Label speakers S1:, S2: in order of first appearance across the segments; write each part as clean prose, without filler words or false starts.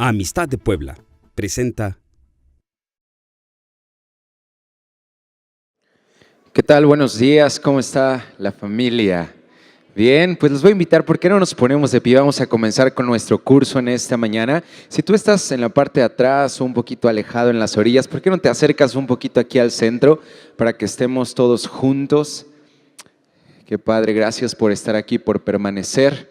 S1: Amistad de Puebla presenta.
S2: ¿Qué tal? Buenos días, ¿cómo está la familia? Bien, pues los voy a invitar, ¿por qué no nos ponemos de pie? Vamos a comenzar con nuestro curso en esta mañana. Si tú estás en la parte de atrás o un poquito alejado en las orillas, ¿por qué no te acercas un poquito aquí al centro para que estemos todos juntos? Qué padre, gracias por estar aquí, por permanecer.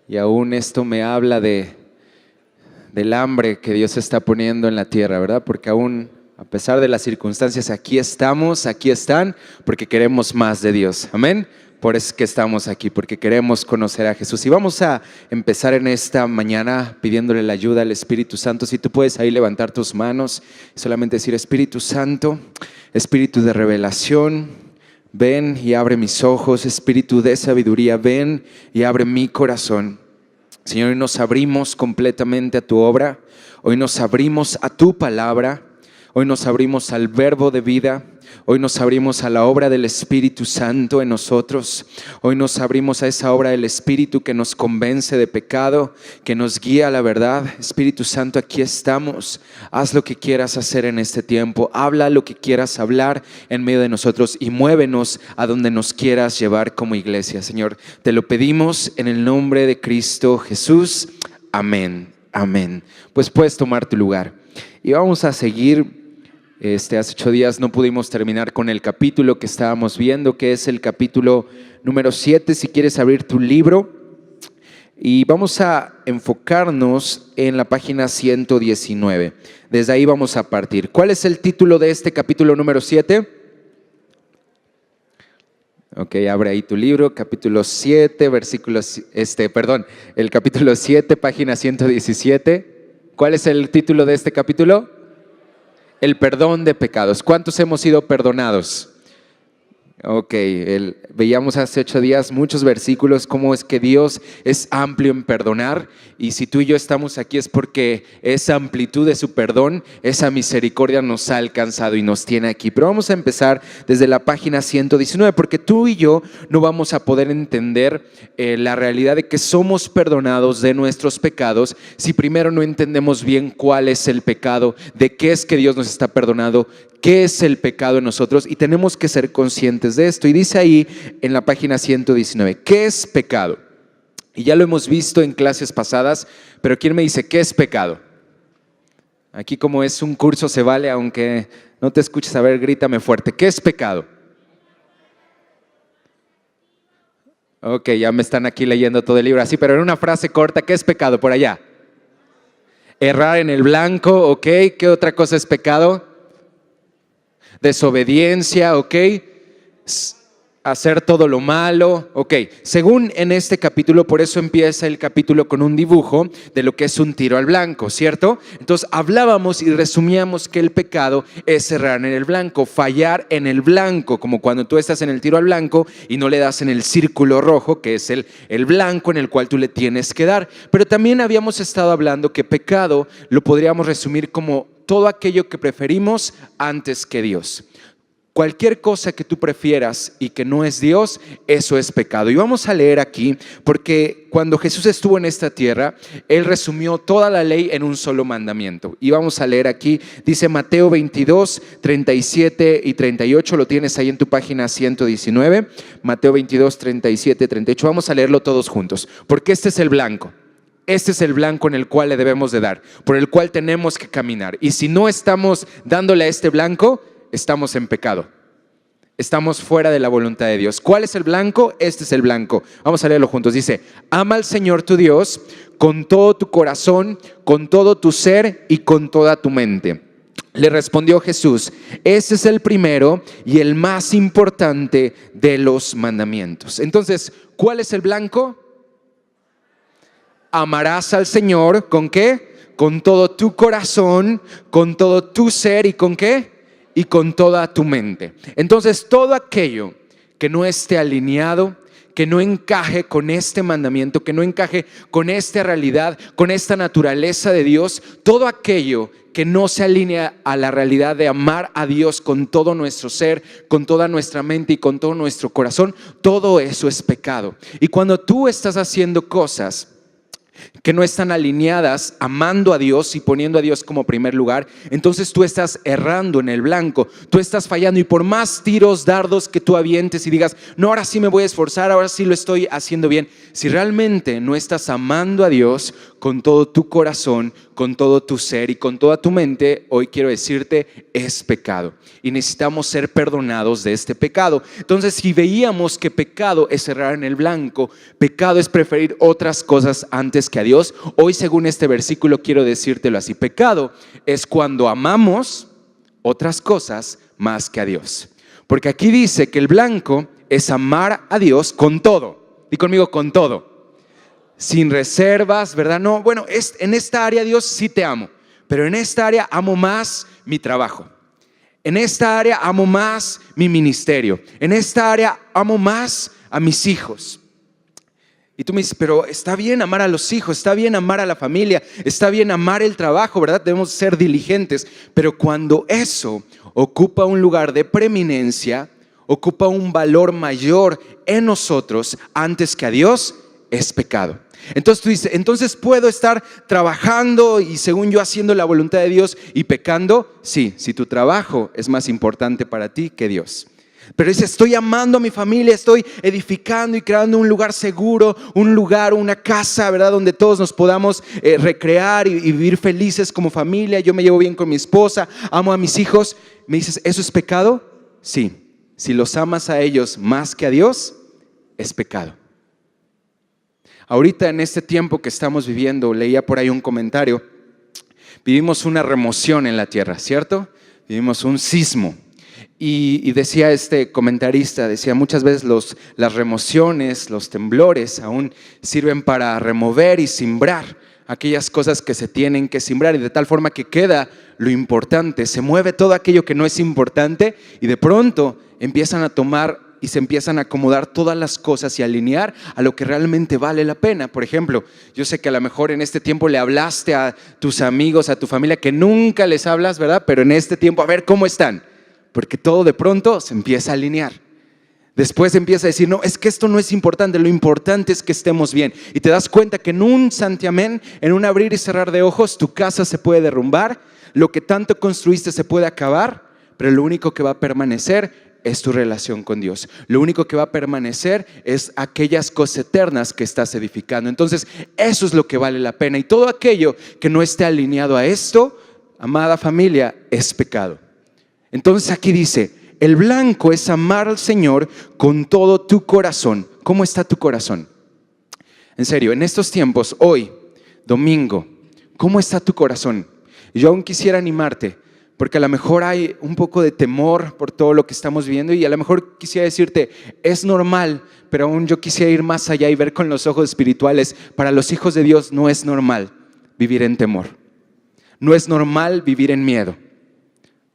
S2: Y aún esto me habla del hambre que Dios está poniendo en la tierra, ¿verdad? Porque aún, a pesar de las circunstancias, aquí estamos, aquí están, porque queremos más de Dios. Amén. Por eso es que estamos aquí, porque queremos conocer a Jesús. Y vamos a empezar en esta mañana pidiéndole la ayuda al Espíritu Santo. Si tú puedes ahí levantar tus manos y solamente decir: Espíritu Santo, Espíritu de revelación, ven y abre mis ojos. Espíritu de sabiduría, ven y abre mi corazón. Señor, hoy nos abrimos completamente a tu obra, hoy nos abrimos a tu palabra, hoy nos abrimos al verbo de vida, hoy nos abrimos a la obra del Espíritu Santo en nosotros, hoy nos abrimos a esa obra del Espíritu que nos convence de pecado, que nos guía a la verdad. Espíritu Santo, aquí estamos, haz lo que quieras hacer en este tiempo, habla lo que quieras hablar en medio de nosotros y muévenos a donde nos quieras llevar como iglesia. Señor, te lo pedimos en el nombre de Cristo Jesús. Amén, amén. Pues puedes tomar tu lugar y vamos a seguir. Hace 8 días no pudimos terminar con el capítulo que estábamos viendo, que es el capítulo número 7, si quieres abrir tu libro. Y vamos a enfocarnos en la página 119. Desde ahí vamos a partir. ¿Cuál es el título de este capítulo número 7? Ok, abre ahí tu libro, capítulo 7, el capítulo 7, página 117. ¿Cuál es el título de este capítulo? El perdón de pecados. ¿Cuántos hemos sido perdonados? Ok, veíamos hace 8 días muchos versículos, cómo es que Dios es amplio en perdonar, y si tú y yo estamos aquí es porque esa amplitud de su perdón, esa misericordia nos ha alcanzado y nos tiene aquí. Pero vamos a empezar desde la página 119, porque tú y yo no vamos a poder entender la realidad de que somos perdonados de nuestros pecados si primero no entendemos bien cuál es el pecado, de qué es que Dios nos está perdonando, qué es el pecado en nosotros, y tenemos que ser conscientes de esto. Y dice ahí en la página 119, ¿qué es pecado? Y ya lo hemos visto en clases pasadas, pero ¿quién me dice qué es pecado? Aquí, como es un curso, se vale, aunque no te escuches, a ver, grítame fuerte. ¿Qué es pecado? Ok, ya me están aquí leyendo todo el libro así, pero en una frase corta, ¿qué es pecado por allá? Errar en el blanco, ok. ¿Qué otra cosa es pecado? Desobediencia, ok. Hacer todo lo malo, ok. Según en este capítulo, por eso empieza el capítulo con un dibujo de lo que es un tiro al blanco, ¿cierto? Entonces hablábamos y resumíamos que el pecado es errar en el blanco, fallar en el blanco, como cuando tú estás en el tiro al blanco y no le das en el círculo rojo, que es el blanco en el cual tú le tienes que dar. Pero también habíamos estado hablando que pecado lo podríamos resumir como todo aquello que preferimos antes que Dios. Cualquier cosa que tú prefieras y que no es Dios, eso es pecado. Y vamos a leer aquí, porque cuando Jesús estuvo en esta tierra, Él resumió toda la ley en un solo mandamiento. Y vamos a leer aquí, dice Mateo 22, 37 y 38, lo tienes ahí en tu página 119. Mateo 22, 37 y 38, vamos a leerlo todos juntos, porque este es el blanco. Este es el blanco en el cual le debemos de dar, por el cual tenemos que caminar. Y si no estamos dándole a este blanco, estamos en pecado. Estamos fuera de la voluntad de Dios. ¿Cuál es el blanco? Este es el blanco. Vamos a leerlo juntos. Dice: ama al Señor tu Dios con todo tu corazón, con todo tu ser y con toda tu mente. Le respondió Jesús: ese es el primero y el más importante de los mandamientos. Entonces, ¿cuál es el blanco? Amarás al Señor, ¿con qué? Con todo tu corazón, con todo tu ser y ¿con qué? Y con toda tu mente. Entonces, todo aquello que no esté alineado, que no encaje con este mandamiento, que no encaje con esta realidad, con esta naturaleza de Dios, todo aquello que no se alinea a la realidad de amar a Dios con todo nuestro ser, con toda nuestra mente y con todo nuestro corazón, todo eso es pecado. Y cuando tú estás haciendo cosas que no están alineadas amando a Dios y poniendo a Dios como primer lugar, entonces tú estás errando en el blanco, tú estás fallando, y por más tiros, dardos que tú avientes y digas, no, ahora sí me voy a esforzar, ahora sí lo estoy haciendo bien, si realmente no estás amando a Dios con todo tu corazón, con todo tu ser y con toda tu mente, hoy quiero decirte, es pecado y necesitamos ser perdonados de este pecado. Entonces, si veíamos que pecado es errar en el blanco, pecado es preferir otras cosas antes que a Dios, hoy según este versículo quiero decírtelo así: pecado es cuando amamos otras cosas más que a Dios. Porque aquí dice que el blanco es amar a Dios con todo. Di conmigo, con todo. Sin reservas, ¿verdad? No, bueno, en esta área, Dios, sí te amo, pero en esta área amo más mi trabajo. En esta área amo más mi ministerio. En esta área amo más a mis hijos. Y tú me dices, pero está bien amar a los hijos, está bien amar a la familia, está bien amar el trabajo, ¿verdad? Debemos ser diligentes. Pero cuando eso ocupa un lugar de preeminencia, ocupa un valor mayor en nosotros antes que a Dios, es pecado. Entonces tú dices, entonces puedo estar trabajando y según yo haciendo la voluntad de Dios y pecando. Sí, si tu trabajo es más importante para ti que Dios. Pero dice, estoy amando a mi familia, estoy edificando y creando un lugar seguro, un lugar, una casa, ¿verdad? Donde todos nos podamos recrear y vivir felices como familia. Yo me llevo bien con mi esposa, amo a mis hijos. Me dices, ¿eso es pecado? Sí, si los amas a ellos más que a Dios, es pecado. Ahorita en este tiempo que estamos viviendo, leía por ahí un comentario, vivimos una remoción en la tierra, ¿cierto? Vivimos un sismo. Y decía este comentarista, decía, muchas veces las remociones, los temblores aún sirven para remover y simbrar aquellas cosas que se tienen que simbrar, y de tal forma que queda lo importante, se mueve todo aquello que no es importante y de pronto empiezan a tomar y se empiezan a acomodar todas las cosas y alinear a lo que realmente vale la pena. Por ejemplo, yo sé que a lo mejor en este tiempo le hablaste a tus amigos, a tu familia, que nunca les hablas, ¿verdad? Pero en este tiempo, a ver cómo están, porque todo de pronto se empieza a alinear. Después empieza a decir, no, es que esto no es importante, lo importante es que estemos bien. Y te das cuenta que en un santiamén, en un abrir y cerrar de ojos, tu casa se puede derrumbar, lo que tanto construiste se puede acabar, pero lo único que va a permanecer es tu relación con Dios. Lo único que va a permanecer es aquellas cosas eternas que estás edificando. Entonces, eso es lo que vale la pena. Y todo aquello que no esté alineado a esto, amada familia, es pecado. Entonces aquí dice, el blanco es amar al Señor con todo tu corazón. ¿Cómo está tu corazón? En serio, en estos tiempos, hoy, domingo, ¿cómo está tu corazón? Yo aún quisiera animarte, porque a lo mejor hay un poco de temor por todo lo que estamos viendo y a lo mejor quisiera decirte, es normal, pero aún yo quisiera ir más allá y ver con los ojos espirituales. Para los hijos de Dios no es normal vivir en temor, no es normal vivir en miedo,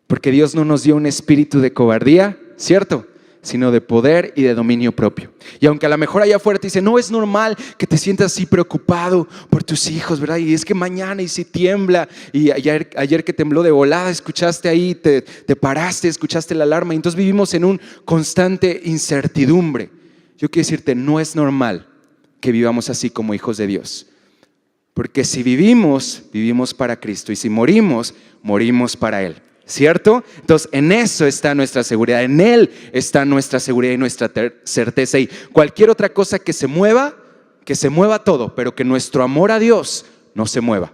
S2: porque Dios no nos dio un espíritu de cobardía, ¿cierto?, sino de poder y de dominio propio. Y aunque a lo mejor allá afuera te dicen, no es normal que te sientas así preocupado por tus hijos, ¿verdad? Y es que mañana y si tiembla, y ayer que tembló de volada, escuchaste ahí, te paraste, escuchaste la alarma, y entonces vivimos en un constante incertidumbre. Yo quiero decirte, no es normal que vivamos así como hijos de Dios. Porque si vivimos, vivimos para Cristo, y si morimos, morimos para Él. ¿Cierto? Entonces en eso está nuestra seguridad, en Él está nuestra seguridad y nuestra certeza. Y cualquier otra cosa que se mueva todo, pero que nuestro amor a Dios no se mueva.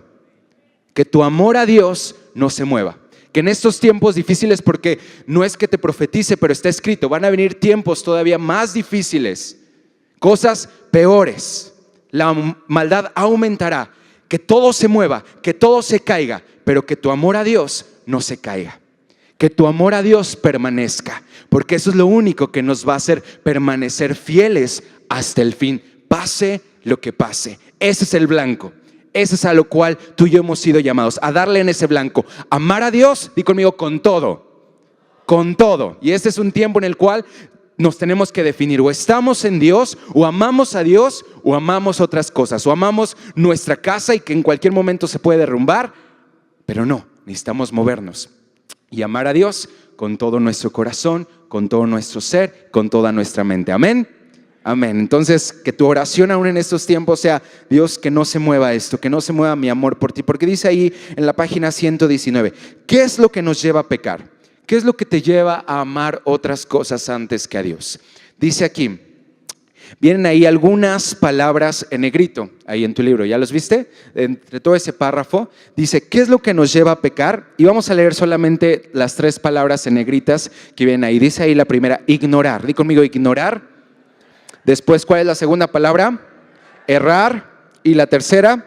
S2: Que tu amor a Dios no se mueva. Que en estos tiempos difíciles, porque no es que te profetice, pero está escrito, van a venir tiempos todavía más difíciles, cosas peores, la maldad aumentará, que todo se mueva, que todo se caiga, pero que tu amor a Dios no se caiga, que tu amor a Dios permanezca, porque eso es lo único que nos va a hacer permanecer fieles hasta el fin, pase lo que pase. Ese es el blanco, ese es a lo cual tú y yo hemos sido llamados, a darle en ese blanco, amar a Dios, di conmigo, con todo, y este es un tiempo en el cual nos tenemos que definir, o estamos en Dios, o amamos a Dios, o amamos otras cosas, o amamos nuestra casa y que en cualquier momento se puede derrumbar, pero no. Necesitamos movernos y amar a Dios con todo nuestro corazón, con todo nuestro ser, con toda nuestra mente. Amén. Amén. Entonces, que tu oración aún en estos tiempos sea: Dios, que no se mueva esto, que no se mueva mi amor por ti. Porque dice ahí en la página 119, ¿qué es lo que nos lleva a pecar? ¿Qué es lo que te lleva a amar otras cosas antes que a Dios? Dice aquí, vienen ahí algunas palabras en negrito, ahí en tu libro, ¿ya los viste? Entre todo ese párrafo, dice, ¿qué es lo que nos lleva a pecar? Y vamos a leer solamente las 3 palabras en negritas que vienen ahí. Dice ahí la primera, ignorar. Di conmigo, ignorar. Después, ¿cuál es la segunda palabra? Errar. Y la tercera,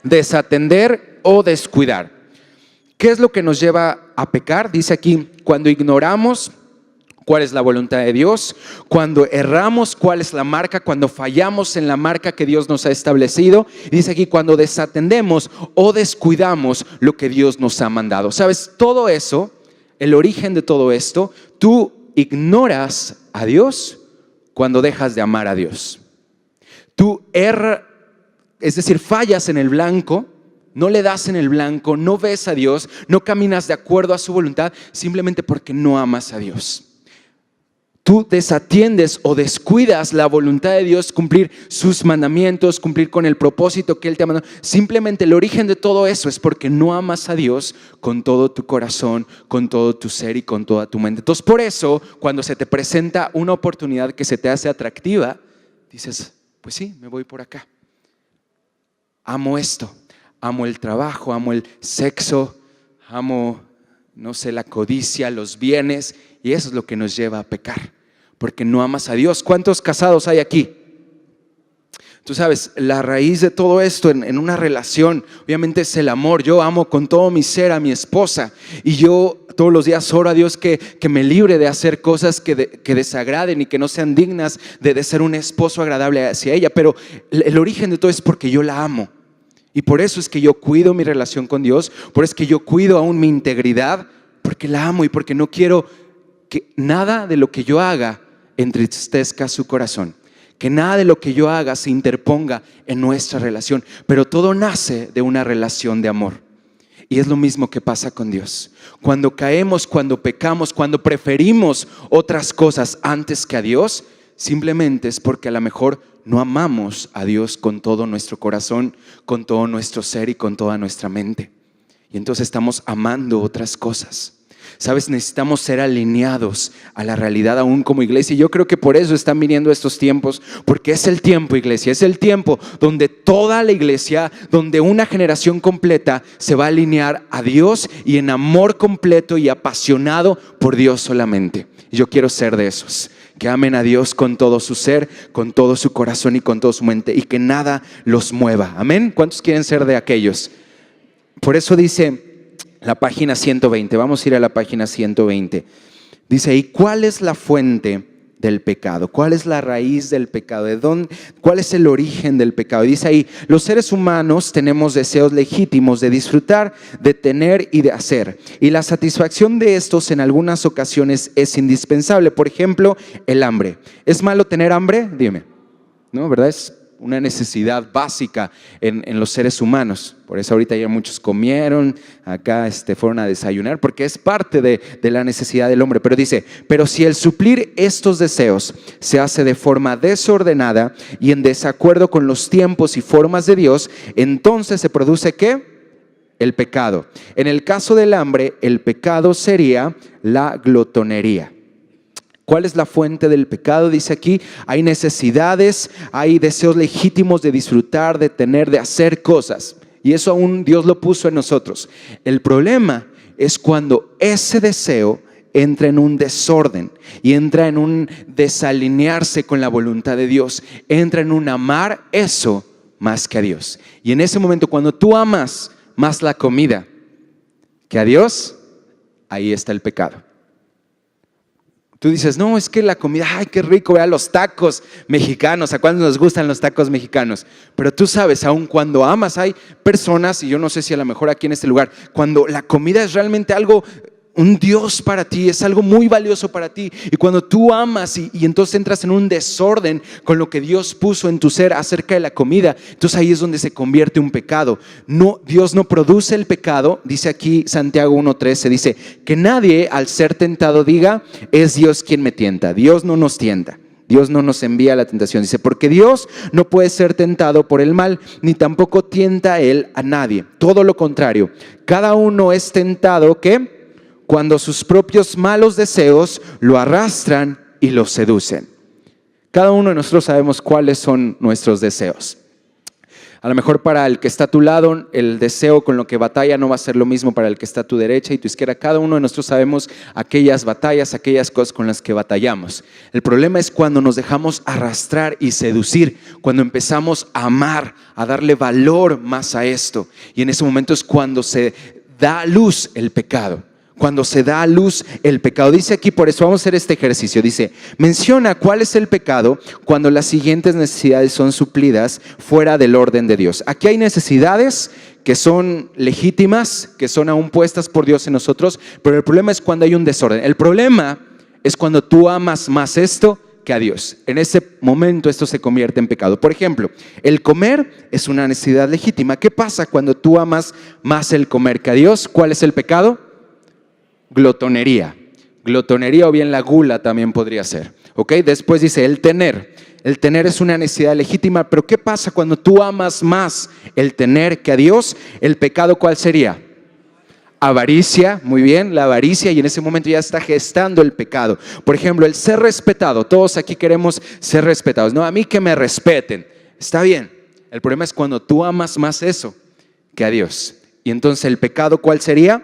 S2: desatender o descuidar. ¿Qué es lo que nos lleva a pecar? Dice aquí, cuando ignoramos cuál es la voluntad de Dios, cuando erramos cuál es la marca, cuando fallamos en la marca que Dios nos ha establecido. Dice aquí, cuando desatendemos o descuidamos lo que Dios nos ha mandado. ¿Sabes? Todo eso, el origen de todo esto, tú ignoras a Dios cuando dejas de amar a Dios. Tú es decir, fallas en el blanco, no le das en el blanco, no ves a Dios, no caminas de acuerdo a su voluntad, simplemente porque no amas a Dios. Tú desatiendes o descuidas la voluntad de Dios, cumplir sus mandamientos, cumplir con el propósito que Él te ha mandado. Simplemente el origen de todo eso es porque no amas a Dios con todo tu corazón, con todo tu ser y con toda tu mente. Entonces, por eso, cuando se te presenta una oportunidad que se te hace atractiva, dices, pues sí, me voy por acá. Amo esto, amo el trabajo, amo el sexo, amo, no sé, la codicia, los bienes, y eso es lo que nos lleva a pecar, porque no amas a Dios. ¿Cuántos casados hay aquí? Tú sabes, la raíz de todo esto en una relación, obviamente, es el amor. Yo amo con todo mi ser a mi esposa y yo todos los días oro a Dios que me libre de hacer cosas que desagraden y que no sean dignas de ser un esposo agradable hacia ella. Pero el origen de todo es porque yo la amo. Y por eso es que yo cuido mi relación con Dios, por eso es que yo cuido aún mi integridad, porque la amo y porque no quiero que nada de lo que yo haga entristezca su corazón, que nada de lo que yo haga se interponga en nuestra relación. Pero todo nace de una relación de amor. Y es lo mismo que pasa con Dios. Cuando caemos, cuando pecamos, cuando preferimos otras cosas antes que a Dios, simplemente es porque a lo mejor no amamos a Dios con todo nuestro corazón, con todo nuestro ser y con toda nuestra mente. Y entonces estamos amando otras cosas. ¿Sabes? Necesitamos ser alineados a la realidad aún como iglesia. Y yo creo que por eso están viniendo estos tiempos, porque es el tiempo, iglesia, es el tiempo donde toda la iglesia, donde una generación completa se va a alinear a Dios y en amor completo y apasionado por Dios solamente. Y yo quiero ser de esos que amen a Dios con todo su ser, con todo su corazón y con toda su mente, y que nada los mueva. Amén. ¿Cuántos quieren ser de aquellos? Por eso dice la página 120, vamos a ir a la página 120. Dice ahí, ¿cuál es la fuente del pecado? ¿Cuál es la raíz del pecado? ¿Cuál es el origen del pecado? Dice ahí, los seres humanos tenemos deseos legítimos de disfrutar, de tener y de hacer. Y la satisfacción de estos en algunas ocasiones es indispensable. Por ejemplo, el hambre. ¿Es malo tener hambre? Dime. ¿No? ¿Verdad? Es una necesidad básica en los seres humanos. Por eso ahorita ya muchos comieron, acá fueron a desayunar, porque es parte de la necesidad del hombre. Pero dice, pero si el suplir estos deseos se hace de forma desordenada y en desacuerdo con los tiempos y formas de Dios, entonces se produce ¿qué? El pecado. En el caso del hambre, el pecado sería la glotonería. ¿Cuál es la fuente del pecado? Dice aquí, hay necesidades, hay deseos legítimos de disfrutar, de tener, de hacer cosas. Y eso aún Dios lo puso en nosotros. El problema es cuando ese deseo entra en un desorden y entra en un desalinearse con la voluntad de Dios. Entra en un amar eso más que a Dios. Y en ese momento, cuando tú amas más la comida que a Dios, ahí está el pecado. Tú dices, no, es que la comida, ay, qué rico, vea los tacos mexicanos, ¿a cuándo nos gustan los tacos mexicanos? Pero tú sabes, aun cuando amas, hay personas, y yo no sé si a lo mejor aquí en este lugar, cuando la comida es realmente algo, un Dios para ti, es algo muy valioso para ti. Y cuando tú amas y entonces entras en un desorden con lo que Dios puso en tu ser acerca de la comida, entonces ahí es donde se convierte un pecado. No, Dios no produce el pecado. Dice aquí Santiago 1:13, dice que nadie al ser tentado diga, es Dios quien me tienta. Dios no nos tienta. Dios no nos envía la tentación. Dice, porque Dios no puede ser tentado por el mal, ni tampoco tienta Él a nadie. Todo lo contrario, cada uno es tentado, ¿qué? Cuando sus propios malos deseos lo arrastran y lo seducen. Cada uno de nosotros sabemos cuáles son nuestros deseos. A lo mejor para el que está a tu lado, el deseo con lo que batalla no va a ser lo mismo para el que está a tu derecha y tu izquierda. Cada uno de nosotros sabemos aquellas batallas, aquellas cosas con las que batallamos. El problema es cuando nos dejamos arrastrar y seducir, cuando empezamos a amar, a darle valor más a esto. Y en ese momento es cuando se da a luz el pecado. Cuando se da a luz el pecado. Dice aquí, por eso vamos a hacer este ejercicio. Dice, menciona cuál es el pecado cuando las siguientes necesidades son suplidas fuera del orden de Dios. Aquí hay necesidades que son legítimas, que son aún puestas por Dios en nosotros, pero el problema es cuando hay un desorden. El problema es cuando tú amas más esto que a Dios. En ese momento esto se convierte en pecado. Por ejemplo, el comer es una necesidad legítima. ¿Qué pasa cuando tú amas más el comer que a Dios? ¿Cuál es el pecado? Glotonería. Glotonería o bien la gula también podría ser. ¿Ok? Después dice el tener. El tener es una necesidad legítima, pero ¿qué pasa cuando tú amas más el tener que a Dios? ¿El pecado cuál sería? Avaricia, muy bien, la avaricia, y en ese momento ya está gestando el pecado. Por ejemplo, el ser respetado. Todos aquí queremos ser respetados. No, a mí que me respeten. Está bien. El problema es cuando tú amas más eso que a Dios. Y entonces el pecado ¿cuál sería?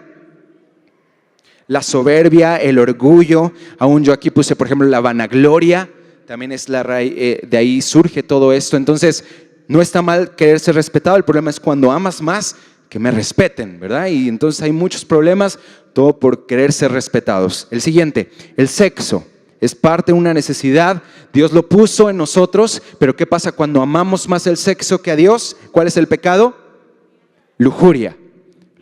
S2: La soberbia, el orgullo. Aún yo aquí puse, por ejemplo, la vanagloria. También es la raíz, de ahí surge todo esto. Entonces, no está mal querer ser respetado. El problema es cuando amas más que me respeten, ¿verdad? Y entonces hay muchos problemas, todo por querer ser respetados. El siguiente, el sexo. Es parte de una necesidad. Dios lo puso en nosotros, pero ¿qué pasa cuando amamos más el sexo que a Dios? ¿Cuál es el pecado? Lujuria.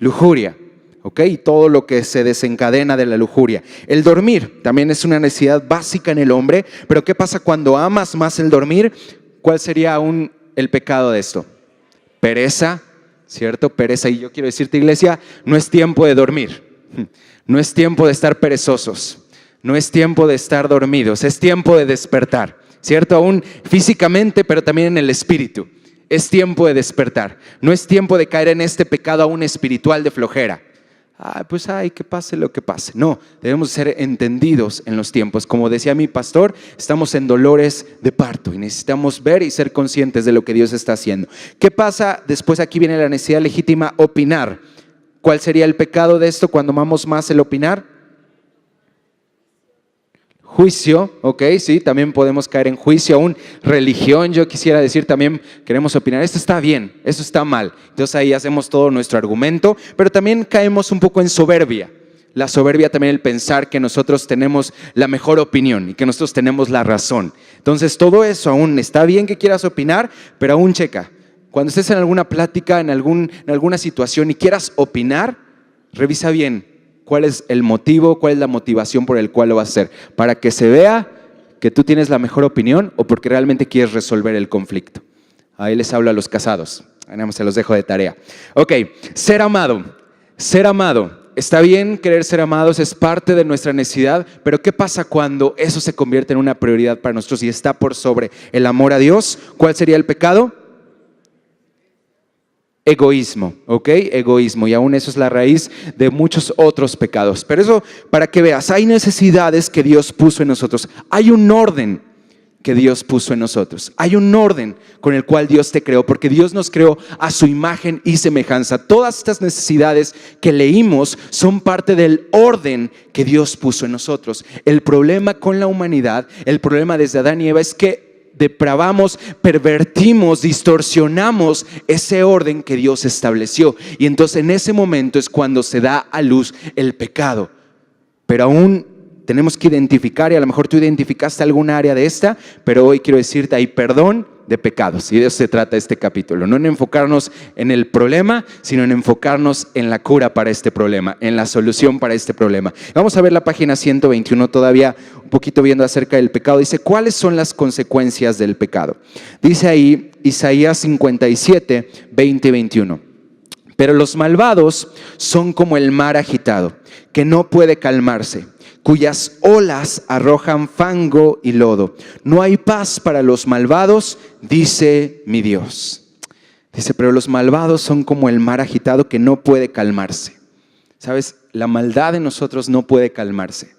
S2: Lujuria. ¿Ok? Y todo lo que se desencadena de la lujuria. El dormir también es una necesidad básica en el hombre, pero ¿qué pasa cuando amas más el dormir? ¿Cuál sería el pecado de esto? Pereza, ¿cierto? Pereza. Y yo quiero decirte, iglesia, no es tiempo de dormir. No es tiempo de estar perezosos. No es tiempo de estar dormidos. Es tiempo de despertar, ¿cierto? Aún físicamente, pero también en el espíritu. Es tiempo de despertar. No es tiempo de caer en este pecado aún espiritual de flojera. Pues que pase lo que pase. No, debemos ser entendidos en los tiempos. Como decía mi pastor, estamos en dolores de parto y necesitamos ver y ser conscientes de lo que Dios está haciendo. ¿Qué pasa? Después aquí viene la necesidad legítima, opinar. ¿Cuál sería el pecado de esto cuando amamos más el opinar? Juicio, ok, sí, también podemos caer en juicio, aún religión, yo quisiera decir también, queremos opinar, esto está bien, esto está mal, entonces ahí hacemos todo nuestro argumento, pero también caemos un poco en soberbia. La soberbia también, el pensar que nosotros tenemos la mejor opinión y que nosotros tenemos la razón. Entonces todo eso aún está bien que quieras opinar, pero aún checa, cuando estés en alguna plática, en alguna situación y quieras opinar, revisa bien. ¿Cuál es el motivo? ¿Cuál es la motivación por el cual lo vas a hacer? ¿Para que se vea que tú tienes la mejor opinión o porque realmente quieres resolver el conflicto? Ahí les hablo a los casados. Se los dejo de tarea. Ok, ser amado. Ser amado. Está bien querer ser amados, es parte de nuestra necesidad, pero ¿qué pasa cuando eso se convierte en una prioridad para nosotros y está por sobre el amor a Dios? ¿Cuál sería el pecado? Egoísmo, ¿ok? Egoísmo, y aún eso es la raíz de muchos otros pecados. Pero eso, para que veas, hay necesidades que Dios puso en nosotros. Hay un orden que Dios puso en nosotros. Hay un orden con el cual Dios te creó, porque Dios nos creó a su imagen y semejanza. Todas estas necesidades que leímos son parte del orden que Dios puso en nosotros. El problema con la humanidad, el problema desde Adán y Eva es que depravamos, pervertimos, distorsionamos ese orden que Dios estableció. Y entonces en ese momento es cuando se da a luz el pecado. Pero aún tenemos que identificar, y a lo mejor tú identificaste alguna área de esta, pero hoy quiero decirte, hay perdón de pecados. Y de eso se trata este capítulo. No en enfocarnos en el problema, sino en enfocarnos en la cura para este problema, en la solución para este problema. Vamos a ver la página 121 todavía, un poquito viendo acerca del pecado. Dice, ¿cuáles son las consecuencias del pecado? Dice ahí Isaías 57, 20 y 21. Pero los malvados son como el mar agitado, que no puede calmarse, cuyas olas arrojan fango y lodo. No hay paz para los malvados, dice mi Dios. Dice, pero los malvados son como el mar agitado que no puede calmarse. ¿Sabes? La maldad en nosotros no puede calmarse.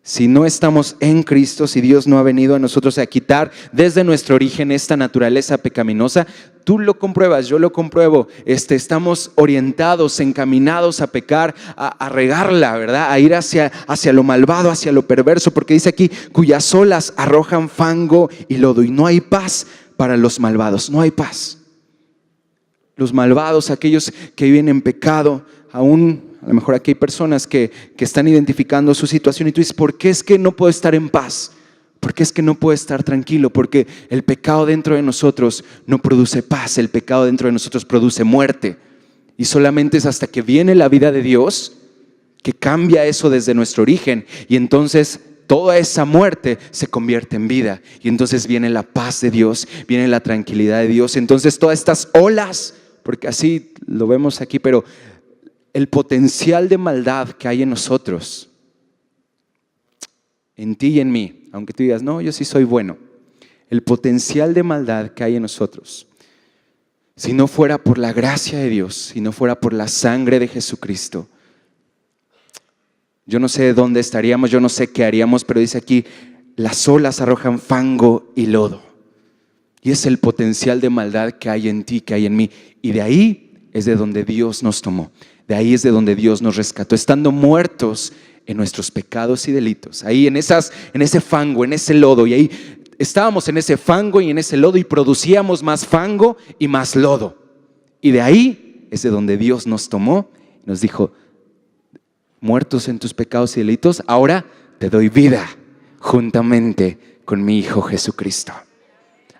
S2: Si no estamos en Cristo, si Dios no ha venido a nosotros a quitar desde nuestro origen esta naturaleza pecaminosa, tú lo compruebas, yo lo compruebo. Estamos orientados, encaminados a pecar, a regarla, ¿verdad? A ir hacia lo malvado, hacia lo perverso, porque dice aquí, cuyas olas arrojan fango y lodo, y no hay paz para los malvados, no hay paz. Los malvados, aquellos que viven en pecado, aún a lo mejor aquí hay personas que están identificando su situación y tú dices, ¿por qué es que no puedo estar en paz? ¿Por qué es que no puedo estar tranquilo? Porque el pecado dentro de nosotros no produce paz, el pecado dentro de nosotros produce muerte. Y solamente es hasta que viene la vida de Dios que cambia eso desde nuestro origen. Y entonces toda esa muerte se convierte en vida. Y entonces viene la paz de Dios, viene la tranquilidad de Dios. Entonces todas estas olas, porque así lo vemos aquí, pero el potencial de maldad que hay en nosotros, en ti y en mí, aunque tú digas, no, yo sí soy bueno, el potencial de maldad que hay en nosotros, si no fuera por la gracia de Dios, si no fuera por la sangre de Jesucristo, yo no sé dónde estaríamos, yo no sé qué haríamos, pero dice aquí, las olas arrojan fango y lodo. Y es el potencial de maldad que hay en ti, que hay en mí. Y de ahí es de donde Dios nos tomó. De ahí es de donde Dios nos rescató, estando muertos en nuestros pecados y delitos. Ahí en ese fango, en ese lodo. Y ahí estábamos en ese fango y en ese lodo y producíamos más fango y más lodo. Y de ahí es de donde Dios nos tomó y nos dijo, muertos en tus pecados y delitos, ahora te doy vida juntamente con mi Hijo Jesucristo.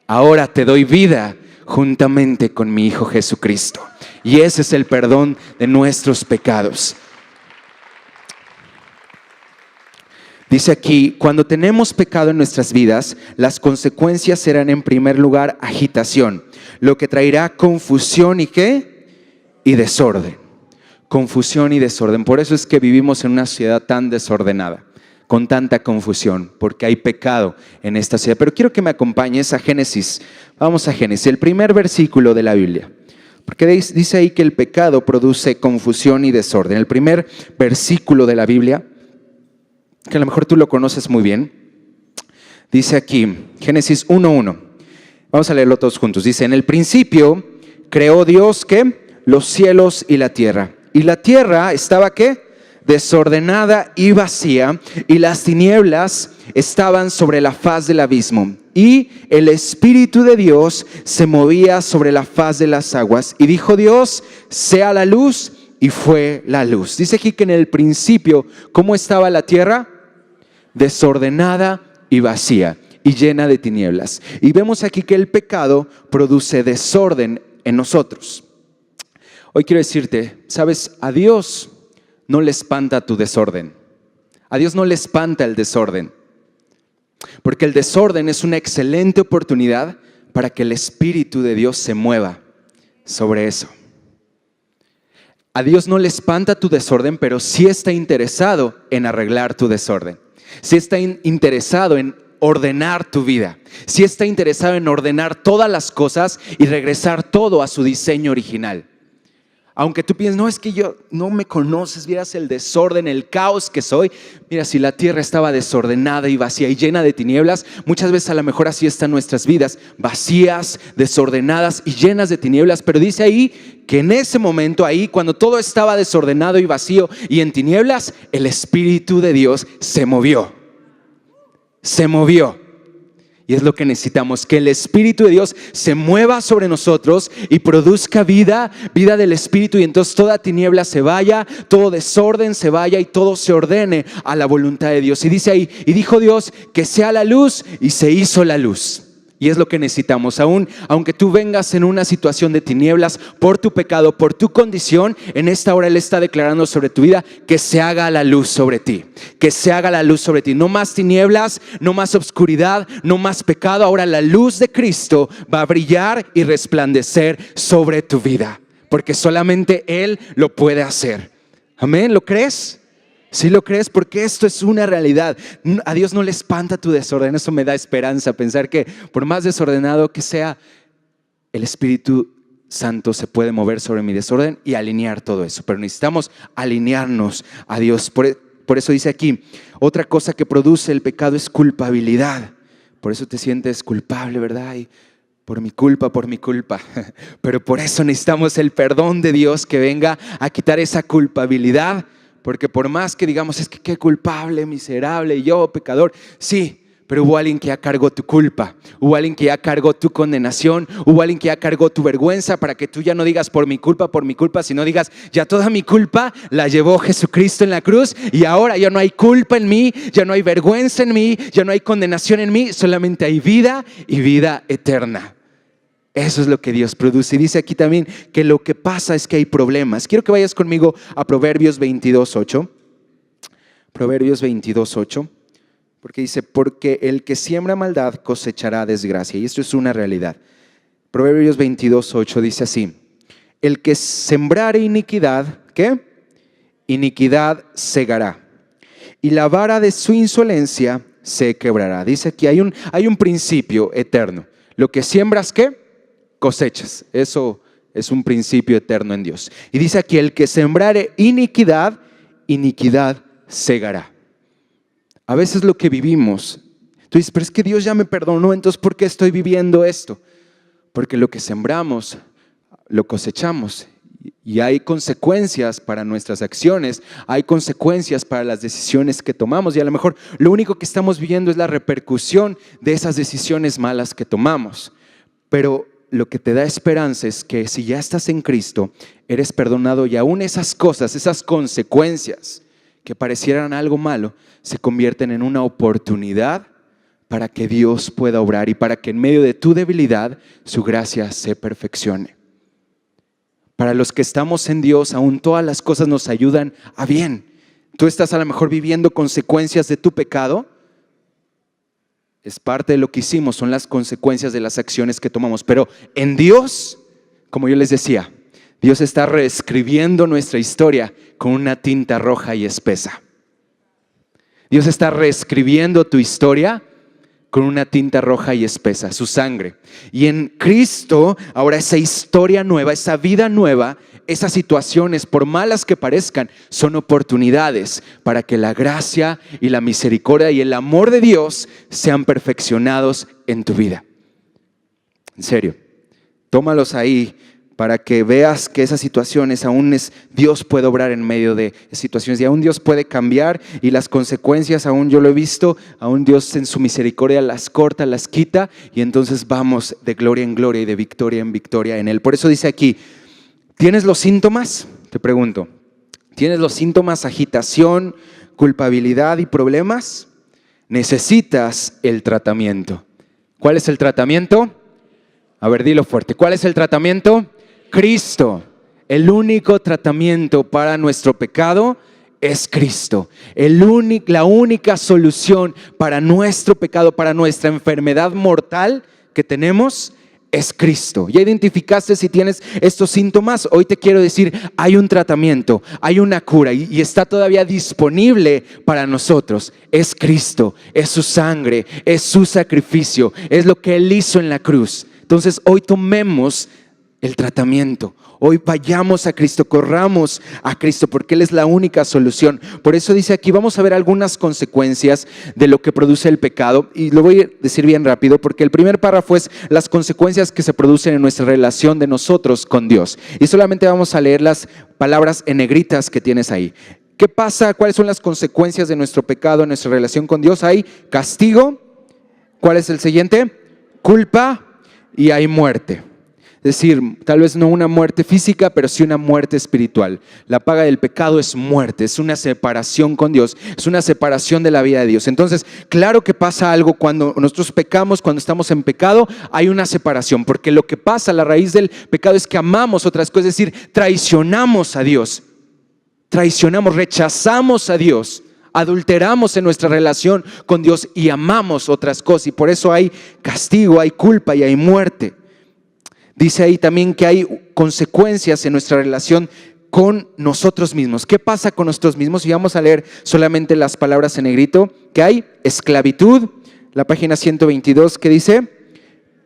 S2: Ahora te doy vida juntamente con mi Hijo Jesucristo. Y ese es el perdón de nuestros pecados. Dice aquí, cuando tenemos pecado en nuestras vidas, las consecuencias serán en primer lugar agitación, lo que traerá confusión y ¿qué? Y desorden. Confusión y desorden. Por eso es que vivimos en una sociedad tan desordenada, con tanta confusión, porque hay pecado en esta sociedad. Pero quiero que me acompañes a Génesis. Vamos a Génesis, el primer versículo de la Biblia. Porque dice ahí que el pecado produce confusión y desorden. El primer versículo de la Biblia, que a lo mejor tú lo conoces muy bien, dice aquí, Génesis 1:1. Vamos a leerlo todos juntos. Dice, en el principio creó Dios, ¿qué? Los cielos y la tierra. Y la tierra estaba, ¿qué? Desordenada y vacía, y las tinieblas estaban sobre la faz del abismo. Y el Espíritu de Dios se movía sobre la faz de las aguas. Y dijo Dios, sea la luz, y fue la luz. Dice aquí que en el principio, ¿cómo estaba la tierra? Desordenada y vacía, y llena de tinieblas. Y vemos aquí que el pecado produce desorden en nosotros. Hoy quiero decirte, ¿sabes? A Dios no le espanta tu desorden. A Dios no le espanta el desorden. Porque el desorden es una excelente oportunidad para que el Espíritu de Dios se mueva sobre eso. A Dios no le espanta tu desorden, pero sí está interesado en arreglar tu desorden. Sí está interesado en ordenar tu vida. Sí está interesado en ordenar todas las cosas y regresar todo a su diseño original. Aunque tú pienses, no, es que yo no me conoces, vieras el desorden, el caos que soy. Mira, si la tierra estaba desordenada y vacía y llena de tinieblas, muchas veces a lo mejor así están nuestras vidas, vacías, desordenadas y llenas de tinieblas. Pero dice ahí que en ese momento, ahí cuando todo estaba desordenado y vacío y en tinieblas, el Espíritu de Dios se movió. Se movió. Y es lo que necesitamos, que el Espíritu de Dios se mueva sobre nosotros y produzca vida, vida del Espíritu. Y entonces toda tiniebla se vaya, todo desorden se vaya y todo se ordene a la voluntad de Dios. Y dice ahí, y dijo Dios que sea la luz, y se hizo la luz. Y es lo que necesitamos, aunque tú vengas en una situación de tinieblas por tu pecado, por tu condición, en esta hora Él está declarando sobre tu vida que se haga la luz sobre ti, que se haga la luz sobre ti. No más tinieblas, no más oscuridad, no más pecado. Ahora la luz de Cristo va a brillar y resplandecer sobre tu vida, porque solamente Él lo puede hacer. Amén, ¿lo crees? ¿Sí lo crees? Porque esto es una realidad. A Dios no le espanta tu desorden. Eso me da esperanza, pensar que por más desordenado que sea, el Espíritu Santo se puede mover sobre mi desorden y alinear todo eso. Pero necesitamos alinearnos a Dios. Por eso dice aquí, otra cosa que produce el pecado es culpabilidad. Por eso te sientes culpable, ¿verdad? Y por mi culpa. Pero por eso necesitamos el perdón de Dios que venga a quitar esa culpabilidad. Porque por más que digamos, es que qué culpable, miserable, yo pecador, sí, pero hubo alguien que ya cargó tu culpa, hubo alguien que ya cargó tu condenación, hubo alguien que ya cargó tu vergüenza, para que tú ya no digas por mi culpa, sino digas, ya toda mi culpa la llevó Jesucristo en la cruz y ahora ya no hay culpa en mí, ya no hay vergüenza en mí, ya no hay condenación en mí, solamente hay vida y vida eterna. Eso es lo que Dios produce. Y dice aquí también que lo que pasa es que hay problemas. Quiero que vayas conmigo a Proverbios 22:8. Proverbios 22:8. Porque dice, porque el que siembra maldad cosechará desgracia. Y esto es una realidad. Proverbios 22:8 dice así. El que sembrare iniquidad, ¿qué? Iniquidad segará. Y la vara de su insolencia se quebrará. Dice aquí, hay un principio eterno. Lo que siembras, ¿qué? Cosechas. Eso es un principio eterno en Dios. Y dice aquí, el que sembrare iniquidad, iniquidad segará. A veces lo que vivimos, tú dices, pero es que Dios ya me perdonó, entonces ¿por qué estoy viviendo esto? Porque lo que sembramos, lo cosechamos. Y hay consecuencias para nuestras acciones, hay consecuencias para las decisiones que tomamos. Y a lo mejor lo único que estamos viviendo es la repercusión de esas decisiones malas que tomamos. Pero lo que te da esperanza es que si ya estás en Cristo, eres perdonado y aún esas cosas, esas consecuencias que parecieran algo malo, se convierten en una oportunidad para que Dios pueda obrar y para que en medio de tu debilidad su gracia se perfeccione. Para los que estamos en Dios, aún todas las cosas nos ayudan a bien. Tú estás a lo mejor viviendo consecuencias de tu pecado. Es parte de lo que hicimos, son las consecuencias de las acciones que tomamos. Pero en Dios, como yo les decía, Dios está reescribiendo nuestra historia con una tinta roja y espesa. Dios está reescribiendo tu historia con una tinta roja y espesa, su sangre. Y en Cristo, ahora esa historia nueva, esa vida nueva, esas situaciones, por malas que parezcan, son oportunidades para que la gracia y la misericordia y el amor de Dios sean perfeccionados en tu vida. En serio, tómalos ahí para que veas que esas situaciones aún Dios puede obrar en medio de situaciones y aún Dios puede cambiar y las consecuencias, aún yo lo he visto, aún Dios en su misericordia las corta, las quita y entonces vamos de gloria en gloria y de victoria en victoria en Él. Por eso dice aquí, ¿tienes los síntomas? Te pregunto, ¿tienes los síntomas? Agitación, culpabilidad y problemas. Necesitas el tratamiento. ¿Cuál es el tratamiento? A ver, dilo fuerte. ¿Cuál es el tratamiento? Cristo. El único tratamiento para nuestro pecado es Cristo. La única solución para nuestro pecado, para nuestra enfermedad mortal que tenemos, es Cristo. ¿Ya identificaste si tienes estos síntomas? Hoy te quiero decir, hay un tratamiento, hay una cura y está todavía disponible para nosotros. Es Cristo, es su sangre, es su sacrificio, es lo que Él hizo en la cruz. Entonces hoy tomemos el tratamiento. Hoy vayamos a Cristo, corramos a Cristo porque Él es la única solución. Por eso dice aquí, vamos a ver algunas consecuencias de lo que produce el pecado y lo voy a decir bien rápido porque el primer párrafo es las consecuencias que se producen en nuestra relación de nosotros con Dios. Y solamente vamos a leer las palabras en negritas que tienes ahí. ¿Qué pasa? ¿Cuáles son las consecuencias de nuestro pecado en nuestra relación con Dios? Hay castigo. ¿Cuál es el siguiente? Culpa y hay muerte. Es decir, tal vez no una muerte física, pero sí una muerte espiritual. La paga del pecado es muerte, es una separación con Dios, es una separación de la vida de Dios. Entonces, claro que pasa algo cuando nosotros pecamos, cuando estamos en pecado, hay una separación. Porque lo que pasa, la raíz del pecado es que amamos otras cosas, es decir, traicionamos a Dios. Traicionamos, rechazamos a Dios. Adulteramos en nuestra relación con Dios y amamos otras cosas. Y por eso hay castigo, hay culpa y hay muerte. Dice ahí también que hay consecuencias en nuestra relación con nosotros mismos. ¿Qué pasa con nosotros mismos? Y vamos a leer solamente las palabras en negrito, que hay esclavitud, la página 122, que dice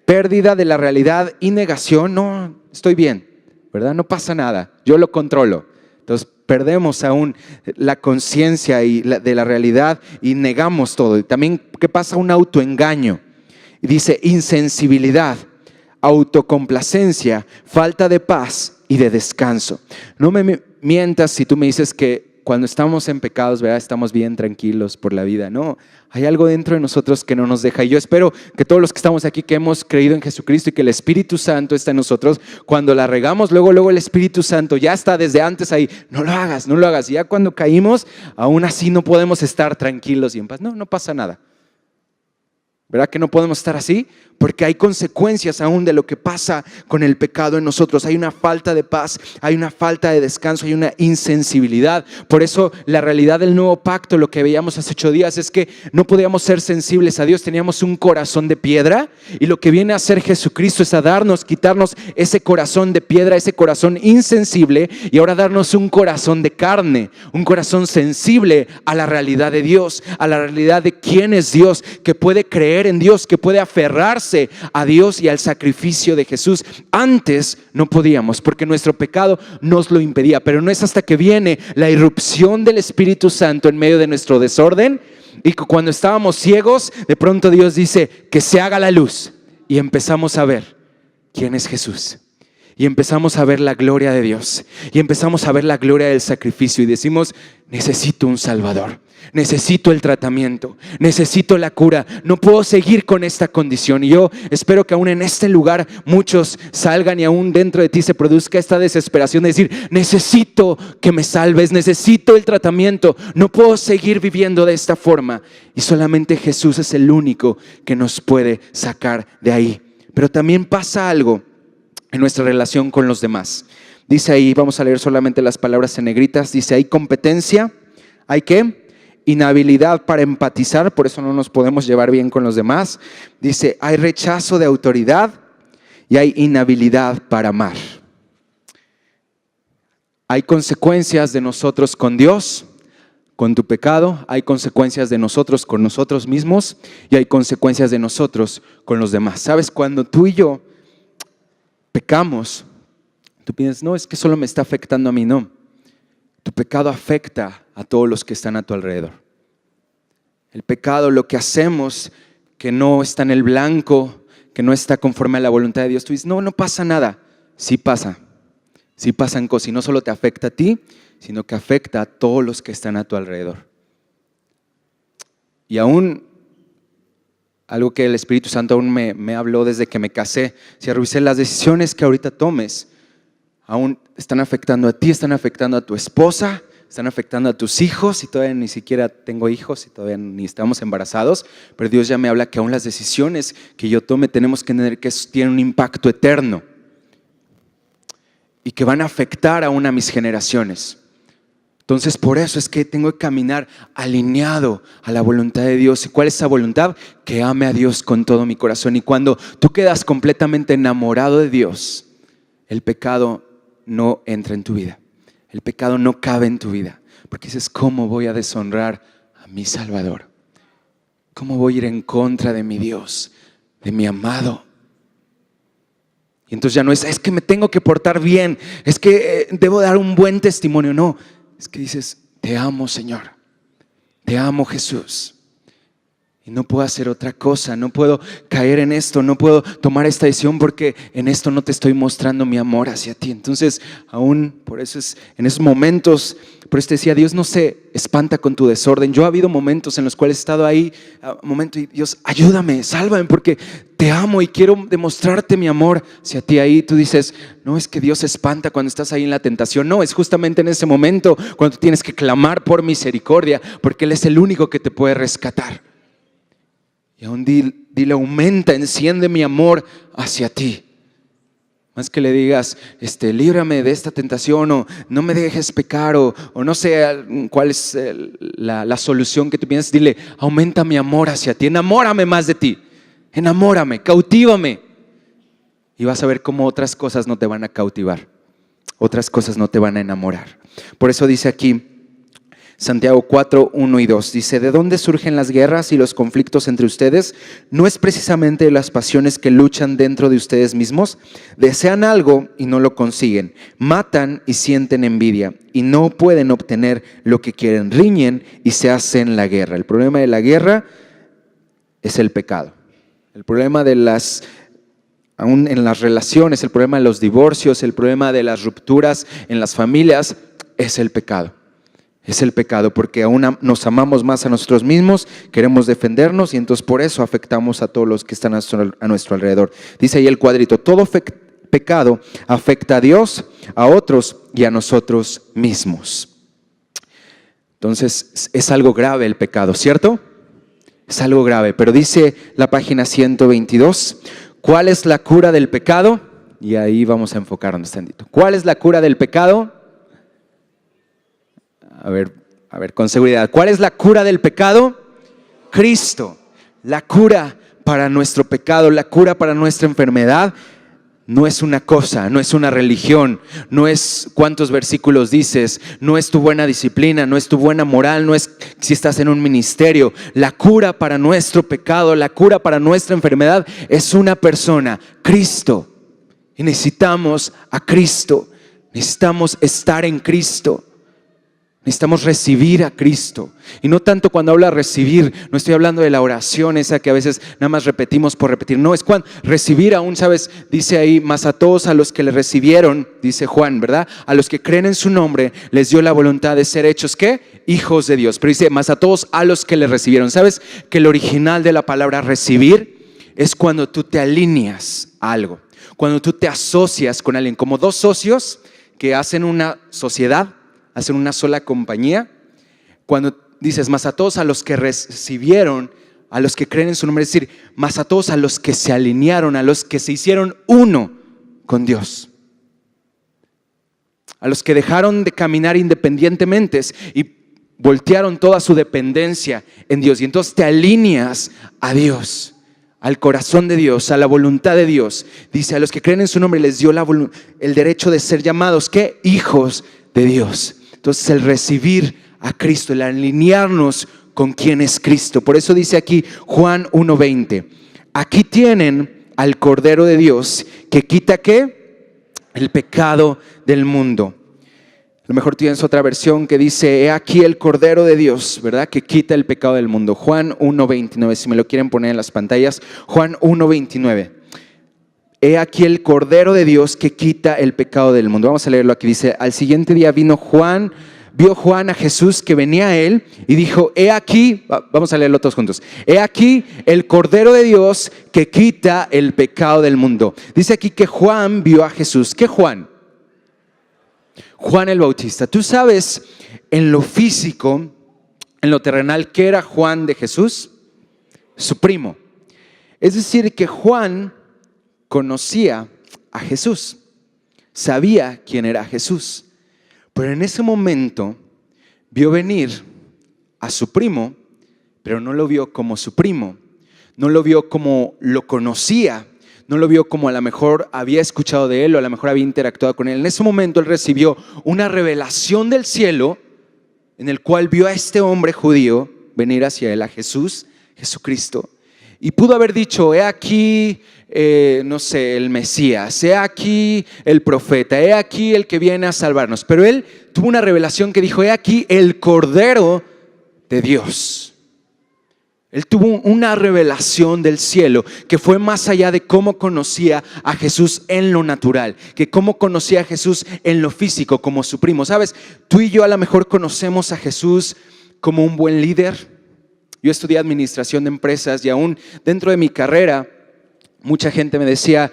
S2: pérdida de la realidad y negación. No, estoy bien, ¿verdad? No pasa nada, yo lo controlo. Entonces perdemos aún la conciencia de la realidad y negamos todo. Y también, ¿qué pasa? Un autoengaño. Y dice insensibilidad, autocomplacencia, falta de paz y de descanso. No me mientas si tú me dices que cuando estamos en pecados, ¿verdad?, estamos bien tranquilos por la vida. No, hay algo dentro de nosotros que no nos deja. Y yo espero que todos los que estamos aquí, que hemos creído en Jesucristo y que el Espíritu Santo está en nosotros, cuando la regamos, luego el Espíritu Santo ya está desde antes ahí. No lo hagas, no lo hagas. Y ya cuando caímos, aún así no podemos estar tranquilos y en paz. No pasa nada. ¿Verdad que no podemos estar así? Porque hay consecuencias aún de lo que pasa con el pecado en nosotros. Hay una falta de paz, hay una falta de descanso, hay una insensibilidad. Por eso la realidad del nuevo pacto, lo que veíamos hace 8 días, es que no podíamos ser sensibles a Dios. Teníamos un corazón de piedra y lo que viene a hacer Jesucristo es a darnos, quitarnos ese corazón de piedra, ese corazón insensible y ahora darnos un corazón de carne, un corazón sensible a la realidad de Dios, a la realidad de quién es Dios, que puede creer en Dios, que puede aferrarse a Dios y al sacrificio de Jesús. Antes no podíamos porque nuestro pecado nos lo impedía, pero no es hasta que viene la irrupción del Espíritu Santo en medio de nuestro desorden y cuando estábamos ciegos, de pronto Dios dice que se haga la luz y empezamos a ver quién es Jesús. Y empezamos a ver la gloria de Dios y empezamos a ver la gloria del sacrificio y decimos, necesito un Salvador, necesito el tratamiento, necesito la cura, no puedo seguir con esta condición. Y yo espero que aún en este lugar muchos salgan y aún dentro de ti se produzca esta desesperación de decir, necesito que me salves, necesito el tratamiento, no puedo seguir viviendo de esta forma. Y solamente Jesús es el único que nos puede sacar de ahí. Pero también pasa algo en nuestra relación con los demás. Dice ahí, vamos a leer solamente las palabras en negritas, dice, hay competencia, hay ¿qué? Inhabilidad para empatizar, por eso no nos podemos llevar bien con los demás. Dice, hay rechazo de autoridad y hay inhabilidad para amar. Hay consecuencias de nosotros con Dios, con tu pecado, hay consecuencias de nosotros con nosotros mismos y hay consecuencias de nosotros con los demás. ¿Sabes? Cuando tú y yo pecamos, tú piensas, no, es que solo me está afectando a mí. No, tu pecado afecta a todos los que están a tu alrededor. El pecado, lo que hacemos que no está en el blanco, que no está conforme a la voluntad de Dios, tú dices, no pasa nada. Sí pasan cosas y no solo te afecta a ti, sino que afecta a todos los que están a tu alrededor. Y aún algo que el Espíritu Santo aún me habló desde que me casé. Si revisé las decisiones que ahorita tomes, aún están afectando a ti, están afectando a tu esposa, están afectando a tus hijos y todavía ni siquiera tengo hijos y todavía ni estamos embarazados, pero Dios ya me habla que aún las decisiones que yo tome tenemos que entender que tienen un impacto eterno y que van a afectar aún a mis generaciones. Entonces por eso es que tengo que caminar alineado a la voluntad de Dios. ¿Y cuál es esa voluntad? Que ame a Dios con todo mi corazón. Y cuando tú quedas completamente enamorado de Dios, el pecado no entra en tu vida. El pecado no cabe en tu vida. Porque dices, ¿cómo voy a deshonrar a mi Salvador? ¿Cómo voy a ir en contra de mi Dios, de mi amado? Y entonces ya no es que me tengo que portar bien, es que debo dar un buen testimonio. No, es que dices, te amo, Señor, te amo, Jesús. Y no puedo hacer otra cosa, no puedo caer en esto, no puedo tomar esta decisión porque en esto no te estoy mostrando mi amor hacia ti. Entonces, aún por eso es en esos momentos, por eso te decía, Dios no se espanta con tu desorden. Yo ha habido momentos en los cuales he estado ahí, y Dios, ayúdame, sálvame porque te amo y quiero demostrarte mi amor hacia ti. Ahí tú dices, no es que Dios se espanta cuando estás ahí en la tentación. No, es justamente en ese momento cuando tú tienes que clamar por misericordia porque Él es el único que te puede rescatar. Y aún dile, aumenta, enciende mi amor hacia ti. Más que le digas, líbrame de esta tentación o no me dejes pecar o no sé cuál es la solución que tú piensas. Dile, aumenta mi amor hacia ti, enamórame más de ti, enamórame, cautívame. Y vas a ver cómo otras cosas no te van a cautivar. otras cosas no te van a enamorar. Por eso dice aquí Santiago 4, 1 y 2, dice: ¿de dónde surgen las guerras y los conflictos entre ustedes? ¿No es precisamente de las pasiones que luchan dentro de ustedes mismos? Desean algo y no lo consiguen, matan y sienten envidia y no pueden obtener lo que quieren, riñen y se hacen la guerra. El problema de la guerra es el pecado. El problema aún en las relaciones, el problema de los divorcios, el problema de las rupturas en las familias es el pecado. Es el pecado, porque aún nos amamos más a nosotros mismos, queremos defendernos y entonces por eso afectamos a todos los que están a nuestro alrededor. Dice ahí el cuadrito: todo pecado afecta a Dios, a otros y a nosotros mismos. Entonces es algo grave el pecado, ¿cierto? Es algo grave, pero dice la página 122, ¿cuál es la cura del pecado? Y ahí vamos a enfocarnos tantito. ¿Cuál es la cura del pecado? A ver, con seguridad. ¿Cuál es la cura del pecado? Cristo. La cura para nuestro pecado, la cura para nuestra enfermedad, no es una cosa, no es una religión, no es cuántos versículos dices, no es tu buena disciplina, no es tu buena moral, no es si estás en un ministerio. La cura para nuestro pecado, la cura para nuestra enfermedad es una persona, Cristo. Y necesitamos a Cristo, necesitamos estar en Cristo. Necesitamos recibir a Cristo. Y no tanto cuando habla de recibir, no estoy hablando de la oración esa que a veces nada más repetimos por repetir. No, es cuando recibir aún, ¿sabes? Dice ahí, mas a todos a los que le recibieron, dice Juan, ¿verdad? A los que creen en su nombre, les dio la voluntad de ser hechos, ¿qué? Hijos de Dios. Pero dice, mas a todos a los que le recibieron. ¿Sabes? Que el original de la palabra recibir es cuando tú te alineas a algo. Cuando tú te asocias con alguien. Como dos socios que hacen una sociedad, hacen una sola compañía. Cuando dices, más a todos a los que recibieron, a los que creen en su nombre, es decir, más a todos a los que se alinearon, a los que se hicieron uno con Dios, a los que dejaron de caminar independientemente y voltearon toda su dependencia en Dios. Y entonces te alineas a Dios, al corazón de Dios, a la voluntad de Dios. Dice, a los que creen en su nombre les dio el derecho de ser llamados, ¿qué? Hijos de Dios. Entonces el recibir a Cristo, el alinearnos con quien es Cristo. Por eso dice aquí Juan 1:20, aquí tienen al Cordero de Dios que quita ¿qué? El pecado del mundo. A lo mejor tienes otra versión que dice, he aquí el Cordero de Dios, ¿verdad? Que quita el pecado del mundo. Juan 1:29, si me lo quieren poner en las pantallas. Juan 1:29. He aquí el Cordero de Dios que quita el pecado del mundo. Vamos a leerlo aquí. Dice, al siguiente día vio Juan a Jesús que venía a él y dijo, he aquí, vamos a leerlo todos juntos. He aquí el Cordero de Dios que quita el pecado del mundo. Dice aquí que Juan vio a Jesús. ¿Qué Juan? Juan el Bautista. ¿Tú sabes en lo físico, en lo terrenal, qué era Juan de Jesús? Su primo. Es decir, que Juan conocía a Jesús, sabía quién era Jesús, pero en ese momento vio venir a su primo, pero no lo vio como su primo, no lo vio como lo conocía, no lo vio como a lo mejor había escuchado de él o a lo mejor había interactuado con él. En ese momento él recibió una revelación del cielo en el cual vio a este hombre judío venir hacia él, a Jesús, Jesucristo, y pudo haber dicho, he aquí, no sé, el Mesías, he aquí el profeta, he aquí el que viene a salvarnos. Pero él tuvo una revelación que dijo, he aquí el Cordero de Dios. Él tuvo una revelación del cielo que fue más allá de cómo conocía a Jesús en lo natural, que cómo conocía a Jesús en lo físico, como su primo. ¿Sabes? Tú y yo a lo mejor conocemos a Jesús como un buen líder. Yo estudié administración de empresas y aún dentro de mi carrera mucha gente me decía,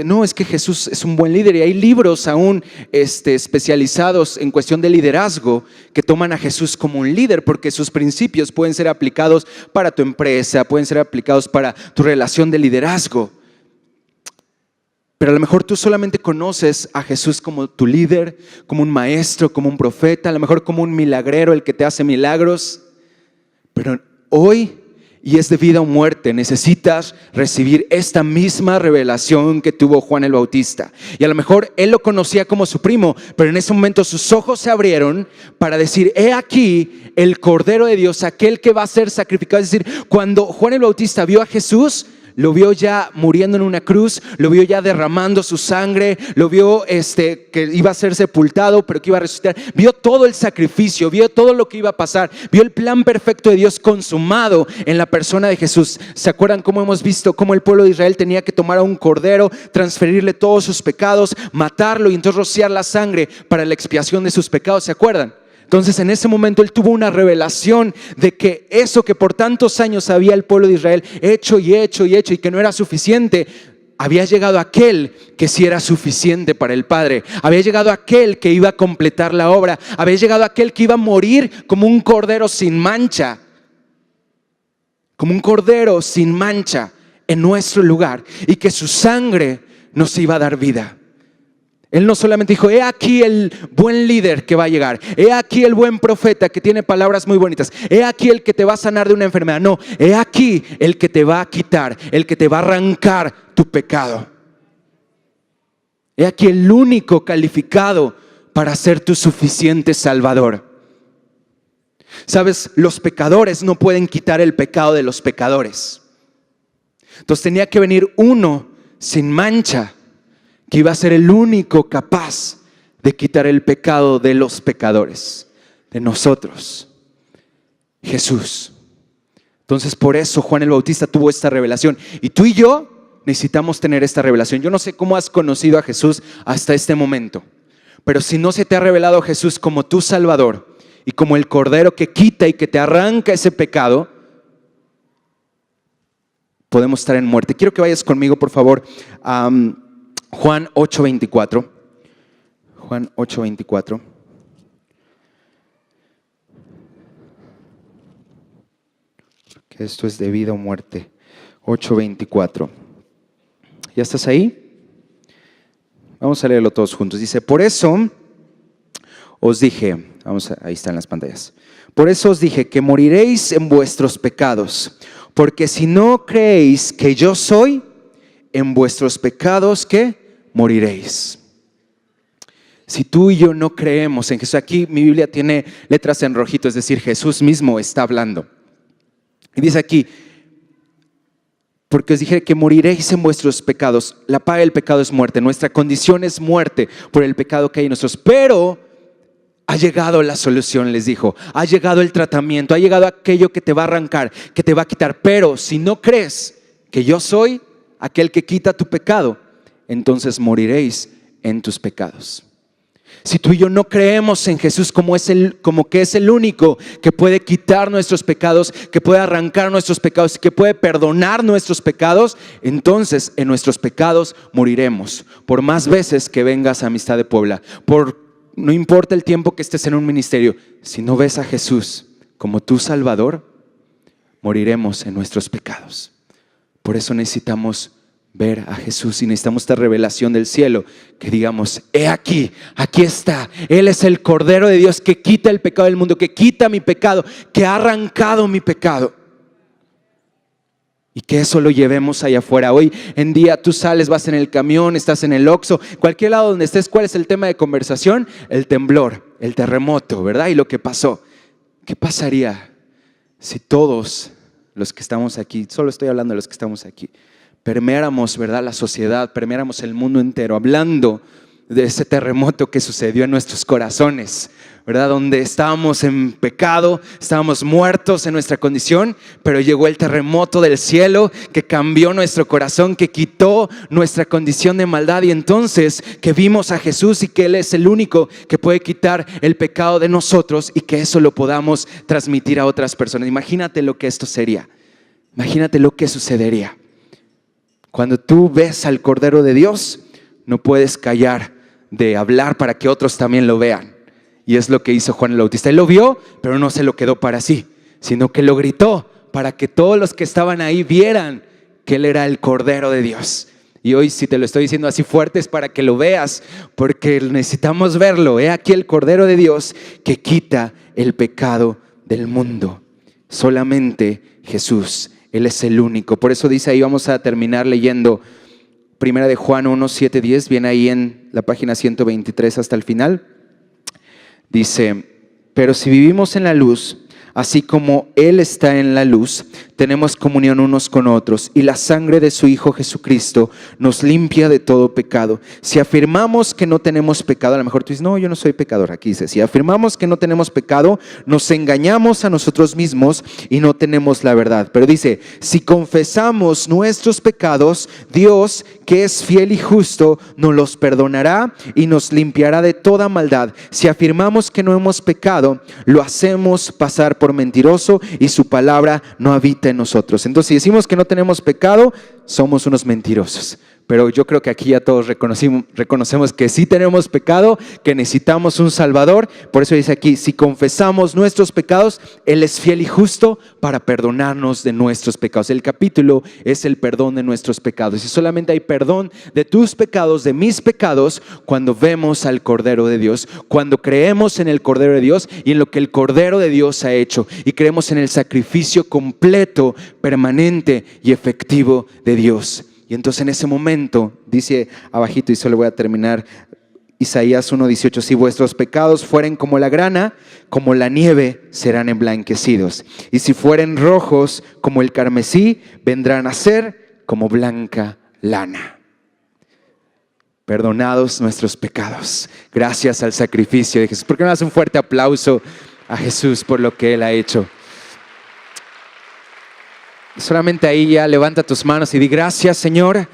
S2: no, es que Jesús es un buen líder, y hay libros aún especializados en cuestión de liderazgo que toman a Jesús como un líder porque sus principios pueden ser aplicados para tu empresa, pueden ser aplicados para tu relación de liderazgo. Pero a lo mejor tú solamente conoces a Jesús como tu líder, como un maestro, como un profeta, a lo mejor como un milagrero, el que te hace milagros. Pero hoy y es de vida o muerte. Necesitas recibir esta misma revelación que tuvo Juan el Bautista. Y a lo mejor él lo conocía como su primo, pero en ese momento sus ojos se abrieron para decir: he aquí el Cordero de Dios, aquel que va a ser sacrificado. Es decir, cuando Juan el Bautista vio a Jesús, lo vio ya muriendo en una cruz, lo vio ya derramando su sangre, lo vio que iba a ser sepultado, pero que iba a resucitar. Vio todo el sacrificio, vio todo lo que iba a pasar, vio el plan perfecto de Dios consumado en la persona de Jesús. ¿Se acuerdan cómo hemos visto cómo el pueblo de Israel tenía que tomar a un cordero, transferirle todos sus pecados, matarlo y entonces rociar la sangre para la expiación de sus pecados? ¿Se acuerdan? Entonces en ese momento él tuvo una revelación de que eso que por tantos años había el pueblo de Israel hecho y que no era suficiente, había llegado aquel que sí era suficiente para el Padre. Había llegado aquel que iba a completar la obra. Había llegado aquel que iba a morir como un cordero sin mancha. Como un cordero sin mancha en nuestro lugar, y que su sangre nos iba a dar vida. Él no solamente dijo: he aquí el buen líder que va a llegar, he aquí el buen profeta que tiene palabras muy bonitas, he aquí el que te va a sanar de una enfermedad. No, he aquí el que te va a quitar, el que te va a arrancar tu pecado. He aquí el único calificado para ser tu suficiente Salvador. Sabes, los pecadores no pueden quitar el pecado de los pecadores. Entonces tenía que venir uno sin mancha, que iba a ser el único capaz de quitar el pecado de los pecadores, de nosotros, Jesús. Entonces por eso Juan el Bautista tuvo esta revelación, y tú y yo necesitamos tener esta revelación. Yo no sé cómo has conocido a Jesús hasta este momento, pero si no se te ha revelado a Jesús como tu Salvador y como el Cordero que quita y que te arranca ese pecado, podemos estar en muerte. Quiero que vayas conmigo, por favor, a Juan 8:24. Juan 8:24. Que esto es de vida o muerte. 8:24. ¿Ya estás ahí? Vamos a leerlo todos juntos. Dice: por eso os dije, ahí están las pantallas. Por eso os dije que moriréis en vuestros pecados, porque si no creéis que yo soy, en vuestros pecados, ¿qué? Moriréis. Si tú y yo no creemos en Jesús, aquí mi Biblia tiene letras en rojito, es decir, Jesús mismo está hablando. Y dice aquí: porque os dije que moriréis en vuestros pecados. La paga del pecado es muerte. Nuestra condición es muerte por el pecado que hay en nosotros. Pero ha llegado la solución, les dijo. Ha llegado el tratamiento, ha llegado aquello que te va a arrancar, que te va a quitar. Pero si no crees que yo soy aquel que quita tu pecado, entonces moriréis en tus pecados. Si tú y yo no creemos en Jesús como que es el único que puede quitar nuestros pecados, que puede arrancar nuestros pecados, que puede perdonar nuestros pecados, entonces en nuestros pecados moriremos. Por más veces que vengas a Amistad de Puebla, no importa el tiempo que estés en un ministerio, si no ves a Jesús como tu Salvador, moriremos en nuestros pecados. Por eso necesitamos ver a Jesús y necesitamos esta revelación del cielo, que digamos: he aquí, aquí está, Él es el Cordero de Dios que quita el pecado del mundo, que quita mi pecado, que ha arrancado mi pecado. Y que eso lo llevemos allá afuera. Hoy en día tú sales, vas en el camión, estás en el Oxxo, cualquier lado donde estés, ¿cuál es el tema de conversación? El temblor, el terremoto, ¿verdad? Y lo que pasó. ¿Qué pasaría si todos los que estamos aquí, solo estoy hablando de los que estamos aquí, permeáramos, ¿verdad?, la sociedad, permeáramos el mundo entero, hablando de ese terremoto que sucedió en nuestros corazones, ¿verdad? Donde estábamos en pecado, estábamos muertos en nuestra condición, pero llegó el terremoto del cielo que cambió nuestro corazón, que quitó nuestra condición de maldad, y entonces que vimos a Jesús y que Él es el único que puede quitar el pecado de nosotros, y que eso lo podamos transmitir a otras personas. Imagínate lo que esto sería, imagínate lo que sucedería. Cuando tú ves al Cordero de Dios, no puedes callar de hablar para que otros también lo vean. Y es lo que hizo Juan el Bautista. Él lo vio, pero no se lo quedó para sí, sino que lo gritó para que todos los que estaban ahí vieran que Él era el Cordero de Dios. Y hoy, si te lo estoy diciendo así fuerte, es para que lo veas, porque necesitamos verlo. He aquí el Cordero de Dios que quita el pecado del mundo. Solamente Jesús. Él es el único. Por eso dice ahí, vamos a terminar leyendo 1 de Juan 1, 7, 10, viene ahí en la página 123 hasta el final. Dice, pero si vivimos en la luz, así como Él está en la luz, tenemos comunión unos con otros, y la sangre de su Hijo Jesucristo nos limpia de todo pecado. Si afirmamos que no tenemos pecado, a lo mejor tú dices, no, yo no soy pecador. Aquí dice, si afirmamos que no tenemos pecado, nos engañamos a nosotros mismos y no tenemos la verdad. Pero dice, si confesamos nuestros pecados, Dios, que es fiel y justo, nos los perdonará y nos limpiará de toda maldad. Si afirmamos que no hemos pecado, lo hacemos pasar por mentiroso y su palabra no habita en nosotros. Entonces, si decimos que no tenemos pecado, somos unos mentirosos. Pero yo creo que aquí ya todos reconocemos que sí tenemos pecado, que necesitamos un Salvador. Por eso dice aquí, si confesamos nuestros pecados, Él es fiel y justo para perdonarnos de nuestros pecados. El capítulo es el perdón de nuestros pecados. Y solamente hay perdón de tus pecados, de mis pecados, cuando vemos al Cordero de Dios, cuando creemos en el Cordero de Dios y en lo que el Cordero de Dios ha hecho. Y creemos en el sacrificio completo, permanente y efectivo de Dios. Y entonces en ese momento, dice abajito, y solo voy a terminar, Isaías 1:18, si vuestros pecados fueren como la grana, como la nieve serán emblanquecidos. Y si fueren rojos como el carmesí, vendrán a ser como blanca lana. Perdonados nuestros pecados, gracias al sacrificio de Jesús. ¿Por qué no das un fuerte aplauso a Jesús por lo que Él ha hecho? Solamente ahí ya levanta tus manos y di gracias, Señor.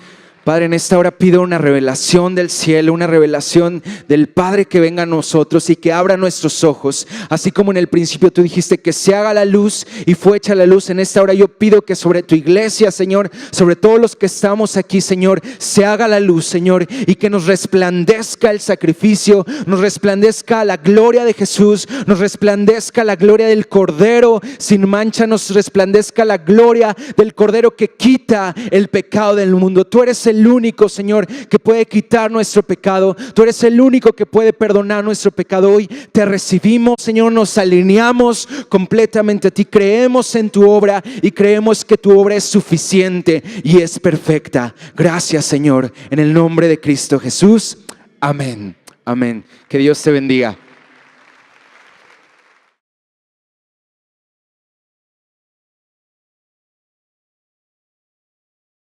S2: Padre, en esta hora pido una revelación del cielo, una revelación del Padre que venga a nosotros y que abra nuestros ojos. Así como en el principio tú dijiste que se haga la luz y fue hecha la luz, en esta hora yo pido que sobre tu iglesia, Señor, sobre todos los que estamos aquí, Señor, se haga la luz, Señor, y que nos resplandezca el sacrificio, nos resplandezca la gloria de Jesús, nos resplandezca la gloria del Cordero sin mancha, nos resplandezca la gloria del Cordero que quita el pecado del mundo. Tú eres el único, Señor, que puede quitar nuestro pecado. Tú eres el único que puede perdonar nuestro pecado. Hoy te recibimos, Señor, nos alineamos completamente a ti. Creemos en tu obra y creemos que tu obra es suficiente y es perfecta. Gracias, Señor, en el nombre de Cristo Jesús. Amén. Amén. Que Dios te bendiga.